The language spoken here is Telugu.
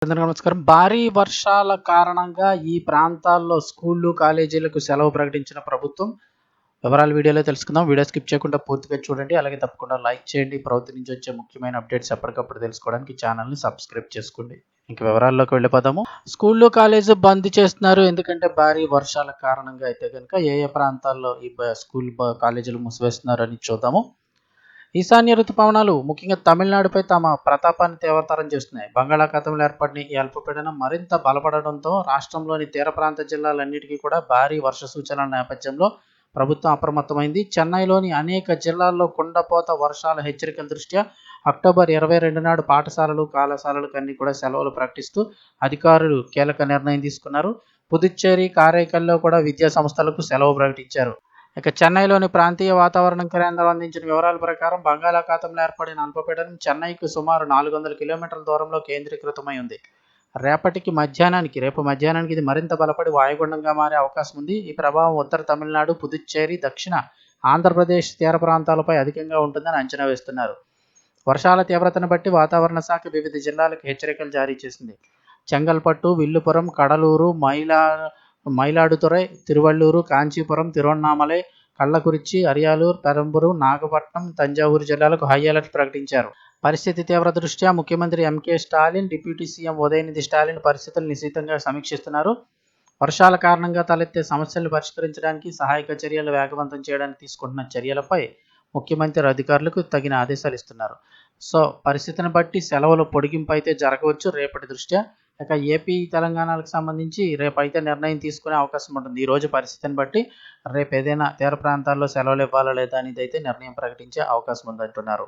అందరికీ నమస్కారం. భారీ వర్షాల కారణంగా ఈ ప్రాంతాల్లో స్కూళ్ళు, కాలేజీలకు సెలవు ప్రకటించిన ప్రభుత్వం. వివరాలు వీడియోలో తెలుసుకుందాం. వీడియో స్కిప్ చేయకుండా పూర్తిగా చూడండి. అలాగే తప్పకుండా లైక్ చేయండి. ప్రభుత్వం నుంచి వచ్చే ముఖ్యమైన అప్డేట్స్ ఎప్పటికప్పుడు తెలుసుకోవడానికి ఛానల్ని సబ్స్క్రైబ్ చేసుకోండి. ఇంక వివరాల్లోకి వెళ్ళిపోదాము. స్కూళ్ళు, కాలేజీ బంద్ చేస్తున్నారు. ఎందుకంటే భారీ వర్షాల కారణంగా అయితే కనుక ఏ ప్రాంతాల్లో ఈ స్కూల్, కాలేజీలు మూసివేస్తున్నారని చూద్దాము. ఈశాన్య రుతుపవనాలు ముఖ్యంగా తమిళనాడుపై తమ ప్రతాపాన్ని తీవ్రతరం చేస్తున్నాయి. బంగాళాఖాతంలో ఏర్పడిన ఈ అల్పపీడనం మరింత బలపడడంతో రాష్ట్రంలోని తీర ప్రాంత జిల్లాలన్నిటికీ కూడా భారీ వర్ష సూచనల నేపథ్యంలో ప్రభుత్వం అప్రమత్తమైంది. చెన్నైలోని అనేక జిల్లాల్లో కుండపోత వర్షాల హెచ్చరికల దృష్ట్యా అక్టోబర్ 22 నాడు పాఠశాలలు, కళాశాలలకు అన్ని కూడా సెలవులు ప్రకటిస్తూ అధికారులు కీలక నిర్ణయం తీసుకున్నారు. పుదుచ్చేరి, కారైకల్లో కూడా విద్యా సంస్థలకు సెలవు ప్రకటించారు. ఇక చెన్నైలోని ప్రాంతీయ వాతావరణ కేంద్రం అందించిన వివరాల ప్రకారం బంగాళాఖాతంలో ఏర్పడిన అల్పపీడనం చెన్నైకు సుమారు 400 కిలోమీటర్ల దూరంలో కేంద్రీకృతమై ఉంది. రేపు మధ్యాహ్నానికి ఇది మరింత బలపడి వాయుగుండంగా మారే అవకాశం ఉంది. ఈ ప్రభావం ఉత్తర తమిళనాడు, పుదుచ్చేరి, దక్షిణ ఆంధ్రప్రదేశ్ తీర ప్రాంతాలపై అధికంగా ఉంటుందని అంచనా వేస్తున్నారు. వర్షాల తీవ్రతను బట్టి వాతావరణ శాఖ వివిధ జిల్లాలకు హెచ్చరికలు జారీ చేసింది. చెంగల్పట్టు, విల్లుపురం, కడలూరు, మయిలాడుతురై, తిరువళ్లూరు, కాంచీపురం, తిరువన్నామలై, కళ్ళకురిచి, అరియాలూరు, పెరంబూరు, నాగపట్నం, తంజావూరు జిల్లాలకు హై అలర్ట్ ప్రకటించారు. పరిస్థితి తీవ్ర దృష్ట్యా ముఖ్యమంత్రి M K Stalin, deputy CM Udhayanidhi Stalin పరిస్థితులు నిశితంగా సమీక్షిస్తున్నారు. వర్షాల కారణంగా తలెత్తే సమస్యలను పరిష్కరించడానికి, సహాయక చర్యలు వేగవంతం చేయడానికి తీసుకుంటున్న చర్యలపై ముఖ్యమంత్రి అధికారులకు తగిన ఆదేశాలు ఇస్తున్నారు. పరిస్థితిని బట్టి సెలవుల పొడిగింపు అయితే జరగవచ్చు రేపటి దృష్ట్యా. ఇక ఏపీ, తెలంగాణలకు సంబంధించి రేపైతే నిర్ణయం తీసుకునే అవకాశం ఉంటుంది. ఈ రోజు పరిస్థితిని బట్టి రేపు ఏదైనా తీర ప్రాంతాల్లో సెలవులు ఇవ్వాలా లేదా అనేది అయితే నిర్ణయం ప్రకటించే అవకాశం ఉందంటున్నారు.